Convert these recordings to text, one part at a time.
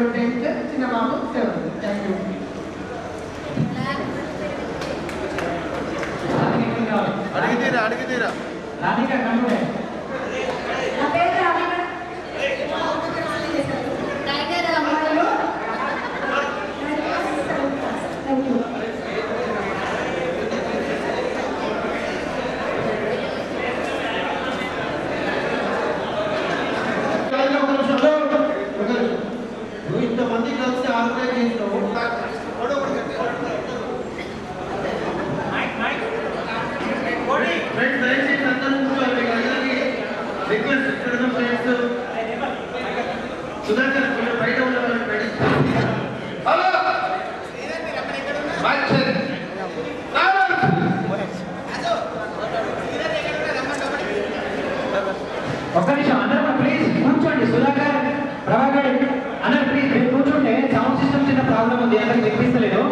తమ్ముడు 10th, చిన్న బాబు 7th. Thank you. అడిగితీరా రాధిక కనుడే నా పేరు రాధిక. టైగర్ అమ్మాయిలు. Thank you. ఇంతమంది కలిసి ఆర్గనైజ్ చేసినావు. ఫ్రెండ్స్ అందరూ కూర్చోవాలి. రిక్వెస్ట్ ఇక్కడ ఫ్రెండ్స్ సుధాకర్ బయట ఉన్న వాళ్ళని రెడీ. హలో ఒక్క నిమిషం అందరూ ప్లీజ్ కూర్చోండి. సుధాకర్, ప్రభాకర్ అందరూ ప్లీజ్ మీరు కూర్చుంటే సౌండ్ సిస్టమ్ చిన్న ప్రాబ్లం ఉంది, అందరికి వినిపిస్తలేదు.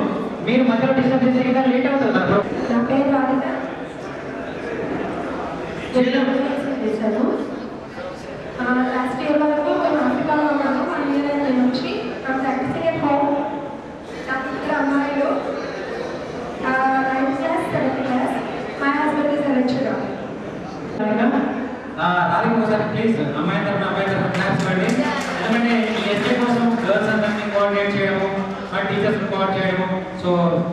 మీరు మధ్యలో డిస్టర్బ్ చేసే కదా లేట్ అవుతుంది. నా పేరు రాధిక. చేశాను. లాస్ట్ ఇయర్ వరకు మేము ఆఫ్రికాలో ఉన్నాము. 1 year నేను వచ్చి ప్రాక్టీసింగ్ ఎట్ హోమ్. నాకు ఇద్దరు అమ్మాయిలు, 9th class, 7th class. My husband is lecturer. Radhika ఒకసారి ప్లీజ్ అమ్మాయి తరఫున క్లాస్ ఇవ్వండి. ఎందుకంటే ఈ ఎస్ఏ కోసం గర్ల్స్ అందరినీ కోఆర్డినేట్ చేయడము, మన టీచర్స్ కోఆర్డినేట్ చేయడము, సో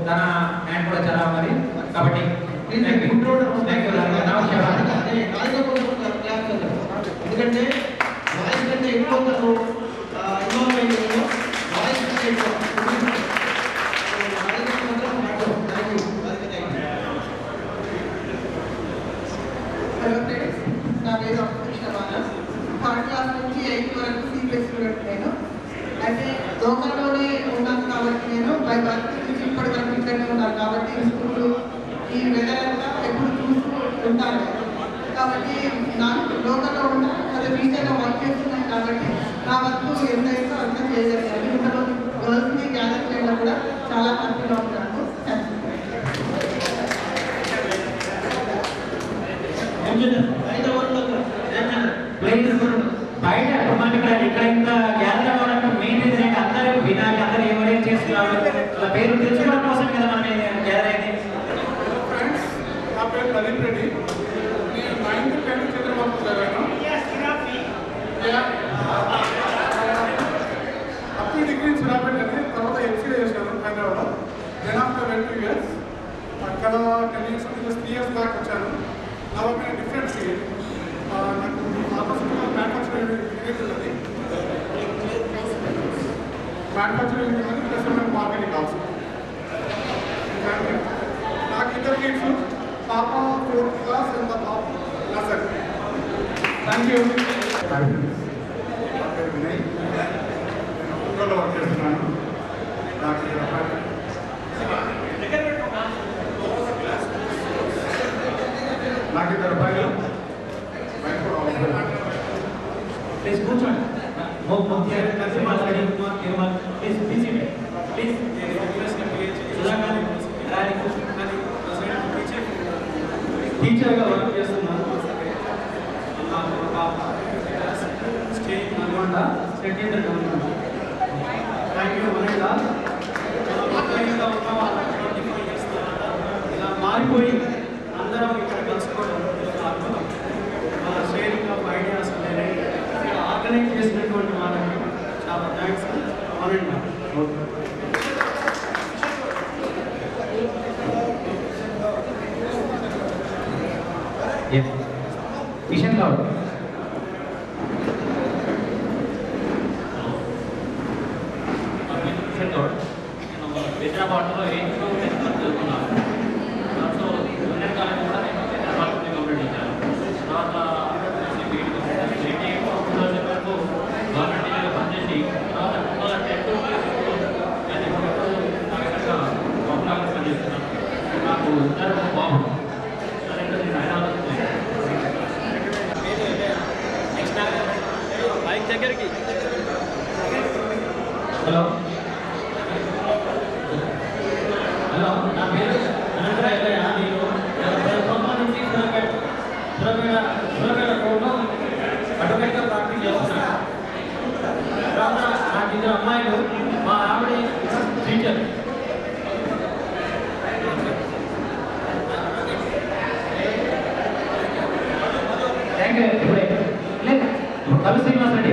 తన హ్యాండ్ కూడా చాలా మరి. కాబట్టి ఎందుకంటే వాయిస్ కంటే ఎక్కువ ఇన్వాల్వ్ అయ్యారు. వాయిస్ కంటే ఎక్కువ హలో ఫ్రెండ్స్, నా పేరు అక్షరవాణ. 3rd class నుంచి 8th వరకు CBSE స్టూడెంట్ నేను. అయితే లోకల్లోనే ఉన్నాను కాబట్టి నేను బై బర్త్ నుంచి ఇప్పటి వరకు ఇక్కడనే ఉన్నాను కాబట్టి స్కూల్ ఈ వెదర్ అంతా ఎప్పుడు చూస్తూ ఉంటాను. కాబట్టి నాకు లోకల్లో ఉన్నా అదే టీచర్గా వర్క్ చేస్తున్నాను కాబట్టి నా వర్క్ ఎంతైతే అర్థం చేయగలిగాను. ఇంతలో గర్ల్స్ని గ్యాదర్ చేయడం కూడా చాలా హ్యాపీగా ఉంటాను. బయట ఇక్కడ ఇంత గ్యాదర్ అవ్వడానికి మెయిన్ రీజన్ ఏంటి? అందరూ వినాలి, అందరూ ఎవరేం చేస్తున్నారు అలా పేరు తెలుసుకోవడం కోసం కదా మనం గ్యాదర్ అయింది. ఫ్రెండ్స్, నా పేరు లలిత్ రెడ్డి. నేను 9th, 10th చంద్రబాబు చదివాను. అప్ టు డిగ్రీ సురాపేట అని, తర్వాత ఎంసీఏ చేశాను హైదరాబాద్లో. దెన్ ఆఫ్టర్ 2 years అక్కడ 10 years 3 years దాకా వచ్చాను. నా ఒక డిఫరెంట్ ఫీల్డ్. నాకు ఆపర్చునిటీ మ్యానుఫ్యాక్చరింగ్ డిగ్రీ ఉన్నది. మ్యానుఫ్యాక్చరింగ్ ఉన్నది ప్లస్ మార్కెటింగ్ ఆల్సో. నాకు ఇద్దరు కిడ్స్, పాప 4th class and the పాప నర్సరీ. Thank you. నా పేరు వినయ్. నేను ఊళ్ళో వర్క్ చేస్తున్నాను. నాకు ఇద్దరు అబ్బాయిలు. ప్లీజ్ కూర్చోండి. టీచర్గా వర్క్ చేస్తున్నాను. State Nalgonda second government. Thank you. ఇలా మారిపోయి అందరం ఇక్కడ కలుసుకోవడం అద్భుతం. షేరింగ్ ఆఫ్ ఐడియాస్ ఆర్గనైజ్ చేసినటువంటి వాళ్ళకి చాలా థ్యాంక్స్. అవునండి. మిషన్ గౌడ్ హైదరాబాద్లో 8th to 10th చదువుకున్నాను. సో జూనియర్ కాలేజ్ కూడా నేను హైదరాబాద్లో కంప్లీట్ చేశాను. తర్వాత 2008 వరకు గవర్నమెంట్ టీచర్గా పనిచేసి తర్వాత 2010 to గవర్నమెంట్ పనిచేస్తున్నాను. నాకు ఇద్దరు బాబు దగ్గరికి. హలో హలో, నా పేరు అనంతర ఎల్లయ్య. నేను సోమవారం నుంచి సురపేట కోర్టులో అడ్వకేట్గా ప్రాక్టీస్ చేస్తున్నాను. తర్వాత నాకు ఇద్దరు అమ్మాయిలు, మా ఆవిడ టీచర్. Thank you. ఇప్పుడే లేదు కలు శ్రీనివాస్ రెడ్డి.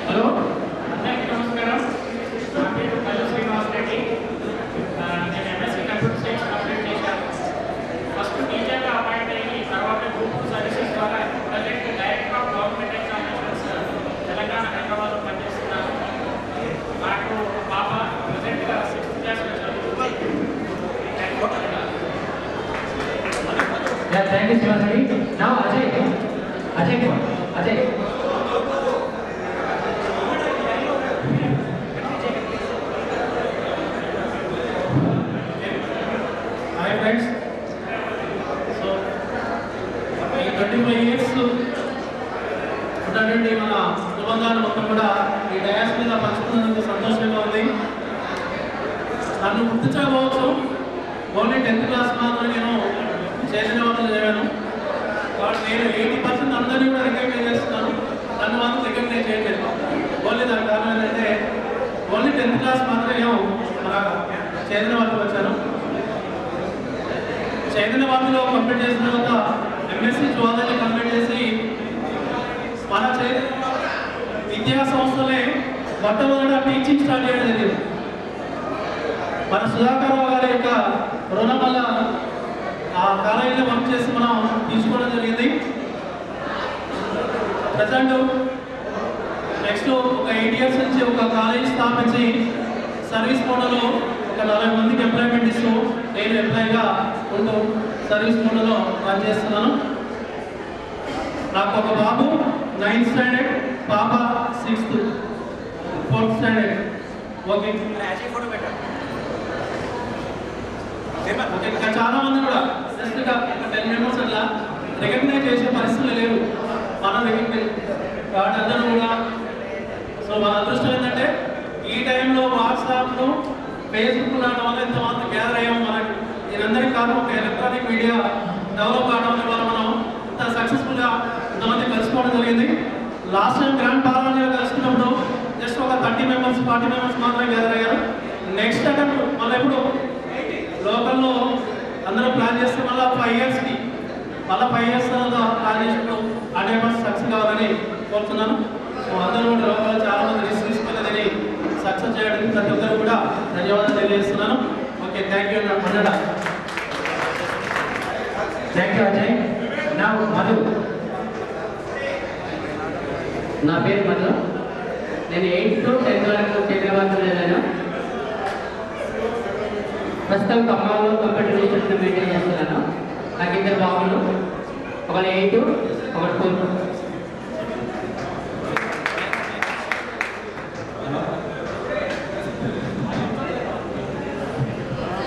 హలో, అందరికీ నమస్కారం. నా పేరు కలు శ్రీనివాస్ రెడ్డి. నేను ఎంఎస్సీ కంప్యూటర్ సైన్స్ కంప్లీట్ చేశాను. ఫస్ట్ టీచర్గా అపాయింట్ అయ్యి తర్వాత గ్రూప్ సర్వీసెస్ ద్వారా present director of government examinations Telangana హైదరాబాద్లో పనిచేస్తున్నాను. నాకు పాప ప్రజెంట్గా 6th క్లాస్లో చదువుతుంది. Thank you Srinivas Reddy. నా Ajay Kumar. Ajay hi friends. So ఈ 25 years ఉన్నటువంటి మన అనుబంధాలు మొత్తం కూడా ఈ డయాస్ మీద పంచుకున్నందుకు సంతోషంగా ఉంది. నన్ను గుర్తించకపోవచ్చు, ఓన్లీ 10th క్లాస్ మాత్రం నేను చైతన్య వాళ్ళు చదివాను. కాబట్టి నేను 80% అందరినీ కూడా రికగ్నైజ్ చేస్తున్నాను, నన్ను మాత్రం రికగ్నైజ్ చేయట్లేదు. ఓన్లీ దాని కారణం ఏంటంటే ఓన్లీ 10th క్లాస్ మాత్రం నేను మన చైతన్య వాళ్ళకి వచ్చాను. చైతన్య వాళ్ళలో కంప్లీట్ చేసిన తర్వాత ఎంఎస్సీ జువాలజీ కంప్లీట్ చేసి మన విద్యా సంస్థలే మొట్టమొదట టీచింగ్ స్టార్ట్ చేయడం జరిగింది. మన సుధాకర్ రావు గారి యొక్క రుణం వల్ల ఆ కాలేజీలో వర్క్ చేసి మనం తీసుకోవడం జరిగింది. ప్రజెంట్ నెక్స్ట్ ఒక 8 years నుంచి ఒక కాలేజీ స్థాపించి సర్వీస్ మోడల్లో ఒక 40 మందికి ఎంప్లాయ్మెంట్ ఇస్తూ నేను ఎంప్లాయీగా ఉంటూ సర్వీస్ మోడల్లో పనిచేస్తున్నాను. నాకు ఒక బాబు 9th స్టాండర్డ్, పాప 6th, 4th స్టాండర్డ్. ఓకే, ఇంకా చాలా మంది కూడా జస్ట్గా 10 members అట్లా రికగ్నైజ్ చేసే పరిస్థితులు లేవు. మనం రికగ్నైజ్ కాబట్టి అందరూ కూడా. సో మన అదృష్టం ఏంటంటే ఈ టైంలో వాట్సాప్ను ఫేస్బుక్ రావడం వల్ల ఇంతమంది గ్యాదర్ అయ్యాము. మనకి దీనందరికీ కారణం ఒక ఎలక్ట్రానిక్ మీడియా డెవలప్ కావడం వల్ల మనం ఇంత సక్సెస్ఫుల్గా ఇంతమంది కలుసుకోవడం జరిగింది. లాస్ట్ టైం గ్రాండ్ పార్లమెంట్లో కలుసుకున్నప్పుడు జస్ట్ ఒక 30 members, 40 members మాత్రమే గ్యాదర్ అయ్యారు. నెక్స్ట్ అటెంప్ట్ మళ్ళీ ఎప్పుడు లోకల్లో అందరూ ప్లాన్ చేస్తే మళ్ళీ 5 yearsకి మళ్ళీ 5 years తర్వాత ప్లాన్ చేసినప్పుడు ఆ టైంస్ సక్సెస్ కావాలని కోరుతున్నాను. సో అందరూ కూడా లోకల్లో చాలా మంది రిస్క్ తీసుకునేదని సక్సెస్ చేయడానికి ప్రతి ఒక్కరు కూడా ధన్యవాదాలు తెలియజేస్తున్నాను. ఓకే, థ్యాంక్ యూ అన్నడా. Thank you Ajay. నా మధు. నా పేరు మధు. నేను 8th to 10th వరకు హైదరాబాద్లో చదివాను. ప్రస్తుతం ఖమ్మంలో కంప్యూటర్ ఇన్స్టిట్యూట్ మెయింటైన్ చేస్తున్నాను. నాకు 2 బాబులు, ఒకరు 8, ఒకరు 4.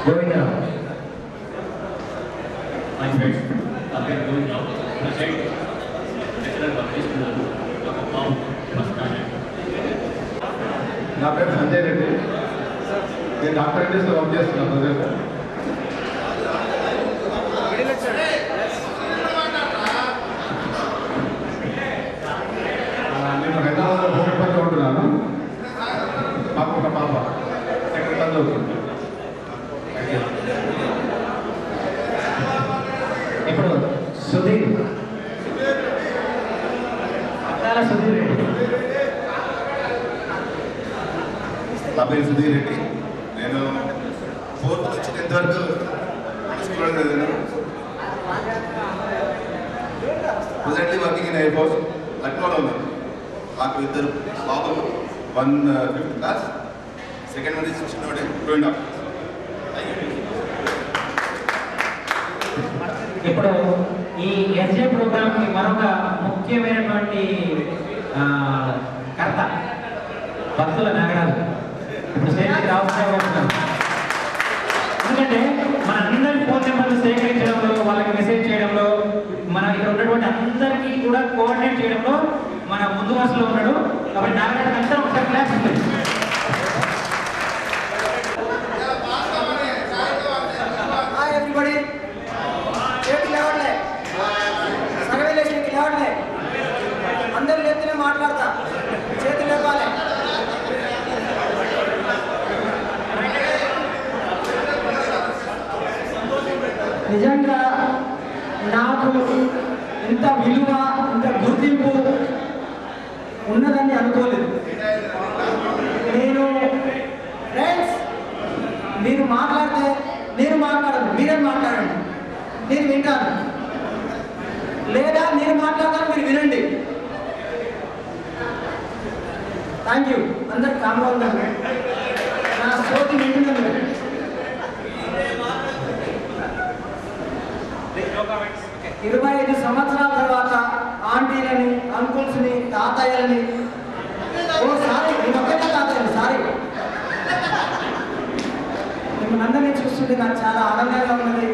గోవిందరావు. మై ఫ్రెండ్స్, నా పేరు గోవిందరావు. ప్రజెంట్ లెక్చరర్ వర్క్ చేస్తున్నాను. ఒక బాబు 1st స్టాండర్డ్. నా పేరు సంజయ్ రెడ్డి. నేను డాక్టర్ ఇండస్ట్రీలో వర్క్ చేస్తున్నాను ప్రజెంట్. నేను హైదరాబాద్లో భూమిపల్లిలో ఉంటున్నాను. మాకు ఒక పాప 2nd class చదువుతుంది. ఇప్పుడు సుధీర్. అద్దాల సుధీర్ రెడ్డి. నా పేరు సుధీర్ రెడ్డి. నేను 4th నుంచి 10th వరకు స్కూల్లో చదివాను. Presently working in air force, లక్నోలో ఉన్నాను. నాకు 2 బాబులు, 1 5th class, 2nd one is చిన్నవాడే 2.5. ఇప్పుడు ఈ ఎస్జే ప్రోగ్రామ్కి మరొక ముఖ్యమైనటువంటి కర్త భక్తుల నాగరాజు ఇప్పుడు స్టేజ్కి రావాల్సిన. ఎందుకంటే మన అందరి ఫోన్ నెంబర్లు సేకరించడంలో, వాళ్ళకి మెసేజ్ చేయడంలో, మన ఇక్కడ ఉన్నటువంటి అందరికీ కూడా కోఆర్డినేట్ చేయడంలో మన ముందు వరుసలో ఉన్నాడు. కాబట్టి నాగరాజు అంతా ఒకసారి క్లాస్ ఉంటుంది. నిజంగా నాకు ఇంత విలువ ఇంత గుర్తింపు ఉన్నదని అనుకోలేదు. నేను ఫ్రెండ్స్ మీరు మాట్లాడితే నేను మాట్లాడను, మీరే మాట్లాడండి, నేను వింటాను. లేదా నేను మాట్లాడతాను, మీరు వినండి. Thank you. అందరు కామ్గా ఉన్నారు, నా సోటి వింటున్నాను. 25 సంవత్సరాల తర్వాత ఆంటీలని, అంకుల్స్ని, తాతయ్యలని, ఓ సారీ నేను ఒక్కటే తాతయ్యని, సారీ, మిమ్మల్ని అందరినీ చూస్తుంటే నాకు చాలా ఆనందంగా ఉన్నది.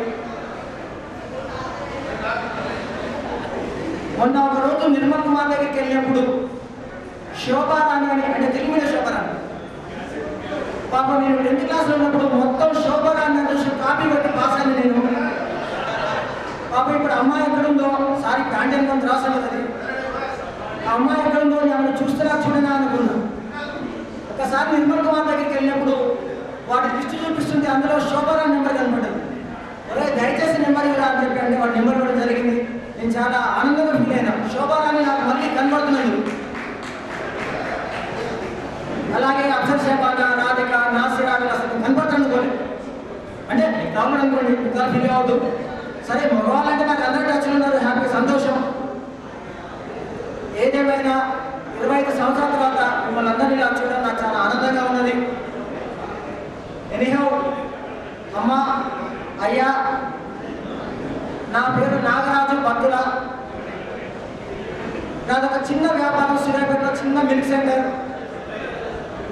మొన్న ఒక రోజు నిర్మల్ కుమార్ దగ్గరికి వెళ్ళినప్పుడు శోభారాణి అని, అంటే తెలుగు మీద శోభారాణి, పాప నేను 10th క్లాస్లో ఉన్నప్పుడు మొత్తం శోభారాణి చూసి కాపీ పెట్టి పాస్ అయింది నేను. పాప ఇప్పుడు అమ్మాయి ఎక్కడుందో, సారీ ప్యాంట్ కొంత రాసలేదు, ఆ అమ్మాయి ఎక్కడుందో నేను చూస్తున్నా చూడనా అనుకున్నా. ఒకసారి నిర్మల్ కుమార్ దగ్గరికి వెళ్ళినప్పుడు వాటి లిస్టు చూపిస్తుంటే అందులో శోభారాణి నెంబర్ కనపడ్డది. ఒరే దయచేసి నెంబర్ ఇవ్వరా అని చెప్పి అంటే వాడి నెంబర్ ఇవ్వడం జరిగింది. నేను చాలా ఆనందంగా ఫీల్ అయినా, శోభారాణి నాకు మళ్ళీ కనబడుతున్నాడు. అలాగే అక్షర్ శేఖాన, రాధిక, నాసిరా అసలు కనపడుతుంది. అంటే కావాలి అనుకోండి, ఇంకా ఫీల్ అవ్వద్దు. సరే మగవాళ్ళంటే నాకు అందరూ టచ్లు ఉన్నారు, హ్యాపీ, సంతోషం. ఏదేమైనా 25 సంవత్సరాల తర్వాత మిమ్మల్ని అందరినీ ఇలా చూడడం నాకు చాలా ఆనందంగా ఉన్నది. ఎనీహౌ అమ్మ, అయ్యా, నా పేరు నాగరాజు బత్తుల. నాదొక చిన్న వ్యాపారం, సూర్యాపేటలో చిన్న మిల్క్ సెంటర్.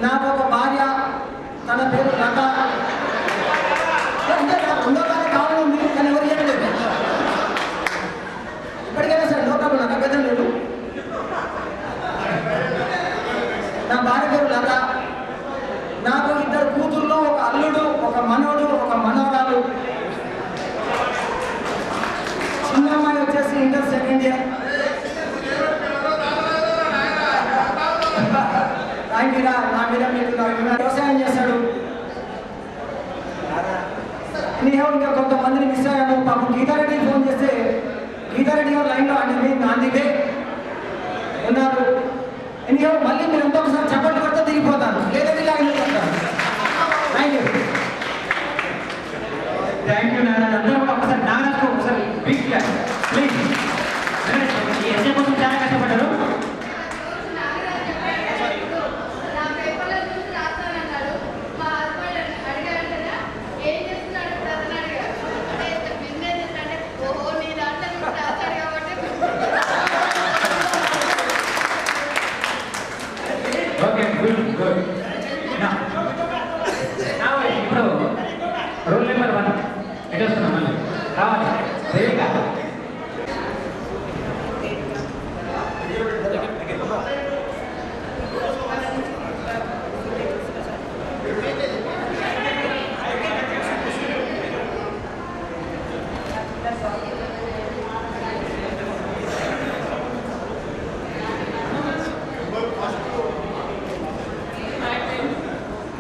నాకు ఒక భార్య, తన పేరు లత. ఉందోగానే కావాలి ఉంది, కానీ ఎవరు ఏమలేదు. ఇప్పటికైనా సరే నో ప్రాబ్లం, నాకు అభ్యంతరం లేదు. నా భార్య పేరు లత. నాకు 2 కూతుర్లు, ఒక అల్లుడు, ఒక మనోడు, ఒక మనవరాలు. చిన్న అమ్మాయి వచ్చేసి inter 2nd year. Thank you. నా మీద మీకు వ్యవసాయం చేశాడు. ఇంకా కొంతమందిని మిస్ అయ్యాను. పాపం గీతారెడ్డికి ఫోన్ చేస్తే గీతారెడ్డి గారు లైన్లో అంటే నాందివే ఉన్నారు. ఎనీహౌ మళ్ళీ మీరు ఎంతో ఒకసారి చప్పట్లు కొడితే దిగిపోతాను, లేదంటే లైన్లో ఉంటాను. Thank you. Thank you Narayana. అందరూ కూడా ఒకసారి నారాయణకు ఒకసారి బిగ్ క్లాప్ ప్లీజ్. ఈ ఎస్ఏ కోసం చాలా కష్టపడ్డారు. Okay good good. ఇప్పుడు రూల్ నెంబర్ 1 ఎటు వస్తున్నాం, మళ్ళీ రావాలి రేవిగా.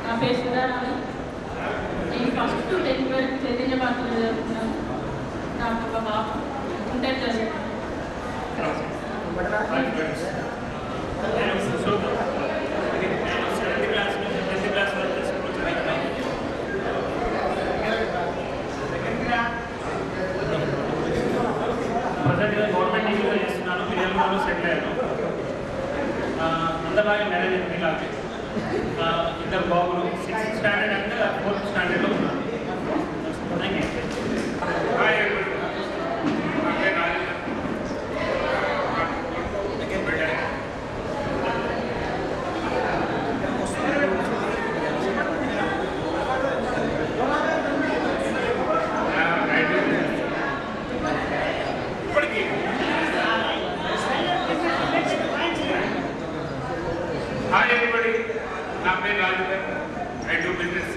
నా పేరు సుధారాణి. నేను ఫస్ట్ టు 10th వరకు చైతన్య పాత్రలో జరుగుతున్నాను. నాకు ఒక బాబు ఇంటర్ చదువుతున్నాను. ప్రజెంట్గా గవర్నమెంట్ డిగ్రీలో చేస్తున్నాను, మిర్యాలగూడలో సెటిల్ అయ్యాను. అందరిలాగే మ్యారేజ్ అయింది. నాకు 2 బాబులు, 6th స్టాండర్డ్ అండ్ 4th స్టాండర్డ్లో ఉన్నాను. Thank you. Hi everybody, నా పేరు రాజు. I do business.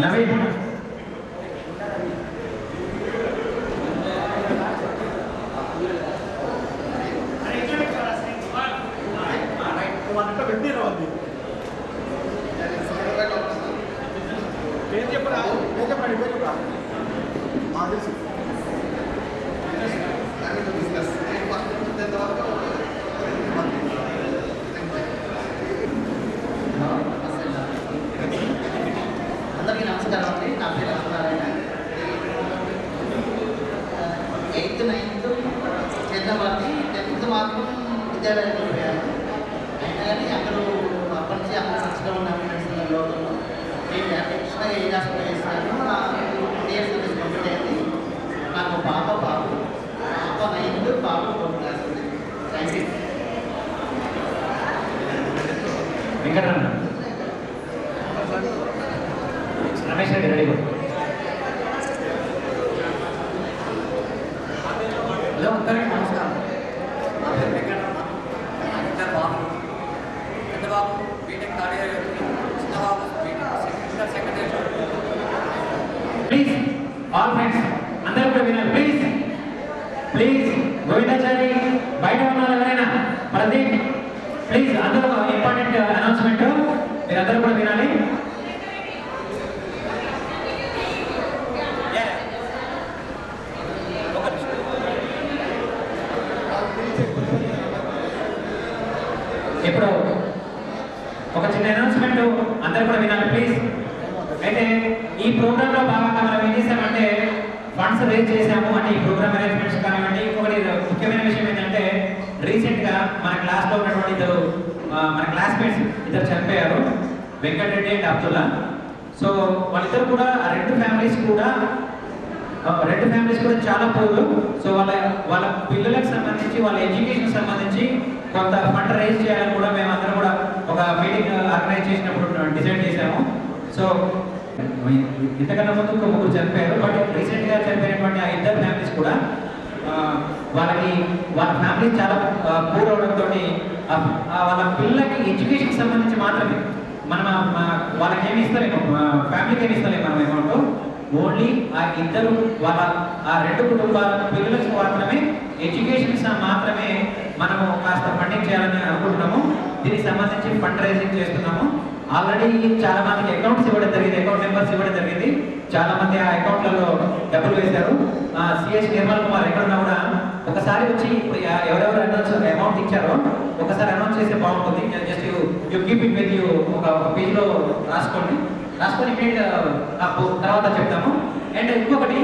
Naveen Venkataramana, Ramesh Reddy ready. Hello అందరికీ నమస్కారం. నా పేరు వెంకటరమణ. ఇద్దరు బాబులు, పెద్ద బాబు బీటెక్ థర్డ్ ఇయర్ చదువుతుంది, చిన్న బాబు బీటెక్ సెకండ్ ఇయర్ చదువుతుంది. ప్లీజ్ ఆల్ ఫ్రెండ్స్ అందరూ కూడా వినాలి. ప్లీజ్ ప్లీజ్ గోవిందాచారి బయట ఉన్నారు ఎవరైనా, ప్రదీప్ ప్లీజ్ అందరూ ఒక ఇంపార్టెంట్ అనౌన్స్మెంట్ మీరు అందరూ కూడా వినాలి. ఇప్పుడు ఒక చిన్న అనౌన్స్మెంట్ అందరూ కూడా వినాలి ప్లీజ్. అయితే ఈ ప్రోగ్రామ్ లో భాగంగా మనం ఏం చేసామంటే ఫండ్స్ రేజ్ చేసాము. అంటే ఈ ప్రోగ్రామ్ అరేంజ్మెంట్స్ కానివ్వండి. ఇంకొకటి ముఖ్యమైన విషయం ఏంటంటే రీసెంట్ గా మన క్లాస్ లో ఉన్నటువంటి ఇద్దరు మన క్లాస్మేట్స్ ఇద్దరు చనిపోయారు, వెంకటరెడ్డి అండ్ అబ్దుల్లా. సో వాళ్ళిద్దరు కూడా రెండు ఫ్యామిలీస్ కూడా చాలా పూర్లు. సో వాళ్ళ పిల్లలకు సంబంధించి వాళ్ళ ఎడ్యుకేషన్ సంబంధించి కొంత ఫండ్ రేజ్ చేయాలని కూడా మేము అందరం కూడా ఒక మీటింగ్ ఆర్గనైజ్ చేసినప్పుడు డిసైడ్ చేశాము. సో ఇంతకన్నా ముందు ఒక ముగ్గురు చనిపోయారు, బట్ రీసెంట్గా చనిపోయినటువంటి ఆ ఇద్దరు ఫ్యామిలీస్ కూడా వాళ్ళ ఫ్యామిలీ చాలా పూర్ అవడంతో వాళ్ళ పిల్లలకి ఎడ్యుకేషన్ సంబంధించి మాత్రమే మనం వాళ్ళకి ఏమి ఇస్తలేము, ఫ్యామిలీకి ఏమి ఇస్తలేము మనం అమౌంట్. ఓన్లీ ఆ ఇద్దరు ఆ రెండు కుటుంబాల పిల్లలకు మాత్రమే ఎడ్యుకేషన్ మాత్రమే మనము కాస్త ఫండింగ్ చేయాలని అనుకుంటున్నాము. దీనికి సంబంధించి ఫండ్ రైజింగ్ చేస్తున్నాము. ఆల్రెడీ చాలా మందికి అకౌంట్స్ ఇవ్వడం జరిగింది, అకౌంట్ నెంబర్స్ ఇవ్వడం జరిగింది. చాలా మంది ఆ అకౌంట్లలో డబ్బులు వేశారు. సిహెచ్ నిర్మల్ కుమార్ ఎక్కడున్నా కూడా ఒకసారి వచ్చి ఇప్పుడు ఎవరెవరు అమౌంట్ ఇచ్చారో ఒకసారి అనౌన్స్ చేస్తే బాగుంటుంది. Just you keep it with you ఒక పేజ్లో రాసుకొని తర్వాత చెప్తాము. అండ్ ఇంకొకటి,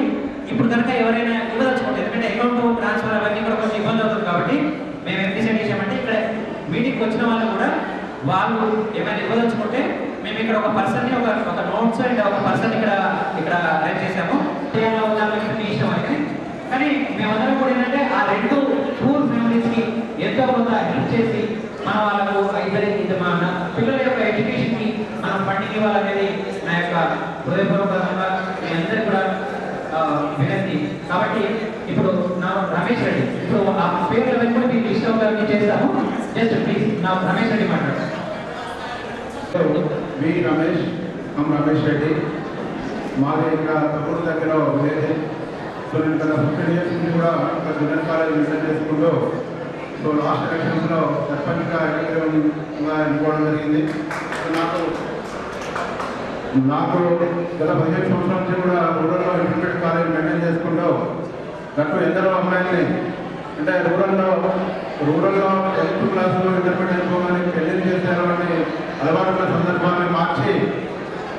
ఇప్పుడు కనుక ఎవరైనా ఇవ్వదలుచుకోండి, ఎందుకంటే అకౌంట్ ట్రాన్స్ఫర్ అవన్నీ కూడా కొంచెం ఇబ్బంది అవుతుంది కాబట్టి మేము ఏం డిసైడ్ చేసామంటే ఇక్కడ మీటింగ్కి వచ్చిన వాళ్ళు కూడా వాళ్ళు ఏమైనా ఇవ్వదలుచుకుంటే మేము ఇక్కడ ఒక పర్సన్ని ఒక నోట్స్ అండ్ ఒక పర్సన్ ఇక్కడ అరేంజ్ చేసాము. మీ ఇష్టం అయితే, కానీ మేమందరం కూడా ఏంటంటే ఆ రెండు పూర్ ఫ్యామిలీస్కి ఎంతో కొంత హెల్ప్ చేసి మన వాళ్ళకు మన పిల్లల యొక్క ఎడ్యుకేషన్కి మనం ఫండింగ్ ఇవ్వాలనేది నా యొక్క హృదయపూర్వకంగా మీ అందరూ కూడా వినండి. కాబట్టి ఇప్పుడు నా రమేష్ రెడ్డి, ఇప్పుడు ఆ పేరు కూడా మీకు ఇష్టం చేస్తాము. జస్ట్ ప్లీజ్ నా రమేష్ రెడ్డి మాట్లాడు. మీ రమేష్ రమేష్ రెడ్డి, మాది ఇక్కడ తప్పుడు దగ్గర విలేజ్. సో నేను గత 15 years నుంచి కూడా ఇక్కడ జూనియర్ కాలేజ్ మెయింటైన్ చేసుకుంటూ సో లాస్ట్ ఎలక్షన్స్లో సర్పంచ్గా ఎన్నుకోవడం జరిగింది. సో నాకు గత 15 సంవత్సరాల నుంచి కూడా రూరల్లో ఇంటర్మీడియట్ కాలేజ్ మెయింటైన్ చేసుకుంటూ గట్టు ఎందరో అమ్మాయిల్ని అంటే రూరల్లో 10th క్లాస్లో ఇంటర్మీడియట్ అయిపోగానే పెళ్లి చేసేటువంటి అలవాటున్న సందర్భాన్ని మార్చి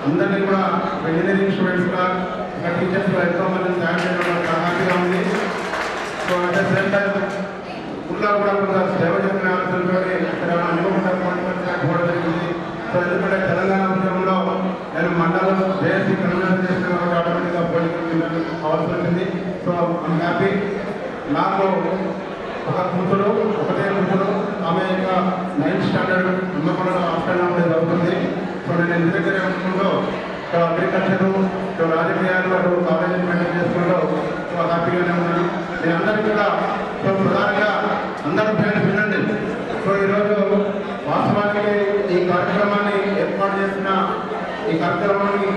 అందరినీ కూడా ఇంజనీరింగ్ స్టూడెంట్స్గా ఇంకా టీచర్స్గా ఎంతో మందిని తయారు చేయడం హ్యాపీగా ఉంది. So at the same time ఊళ్ళో కూడా కొంత సేవ చేసిన ఆలోచనతో ఇక్కడ అనుకోకుండా పోవడం జరిగింది. సో ఎందుకంటే తెలంగాణ ఉద్యమంలో నేను మండలం జేఎస్సీ కన్వీనర్ చేసిన ఆటోమేటిక్గా పొలిటికల్ అవసరం వచ్చింది. So I'm happy. నాకు ఒకటే కూతురు, ఆమె ఇంకా 9th స్టాండర్డ్ హన్మకొండలో ఆఫ్టర్నూన్ చదువుతుంది. సో నేను ఇంటి దగ్గర ఉంటుకుంటూ అగ్రికల్చరు రాజకీయాలు అటు కాలేజీ మెయింటైన్ చేసుకుంటూ సో హ్యాపీగానే ఉన్నాను. నేను అందరికీ కూడా సో ప్రధానంగా అందరూ పేరు వినండి. సో ఈరోజు వాస్తవానికి ఈ కార్యక్రమాన్ని ఏర్పాటు చేసిన ఈ కార్యక్రమాన్ని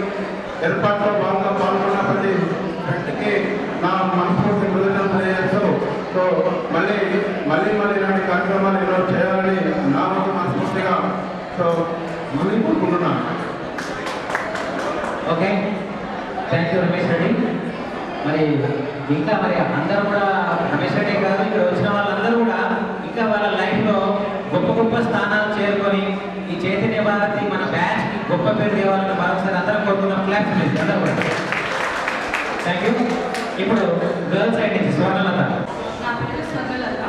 ఏర్పాటులో భాగంగా పాల్గొన్న ప్రతి వ్యక్తికి నా మనస్ఫూర్తి కృతజ్ఞతలు తెలియజేస్తూ సో మళ్ళీ ఇలాంటి కార్యక్రమాలు ఈరోజు చేయాలని నా వంతు మనస్ఫూర్తిగా సో మళ్ళీ కోరుకుంటున్నాను. Okay, thank you Ramesh Reddy. మరి ఇంకా అందరూ కూడా రమేష్ రెడ్డి కాదు, ఇక్కడ వచ్చిన వాళ్ళందరూ కూడా ఇంకా వాళ్ళ లైఫ్లో గొప్ప స్థానాలు చేరుకొని ఈ చైతన్య భారతి మన బ్యాచ్కి గొప్ప పేరు తేవాలని మరొకసారి అందరం కోరుకున్నాం. క్లాప్స్ ప్లీజ్ అందరూ కూడా. Thank you. ఇప్పుడు గర్ల్స్ సైడ్ నుంచి స్వర్ణలత. నా పేరు స్వర్ణలత.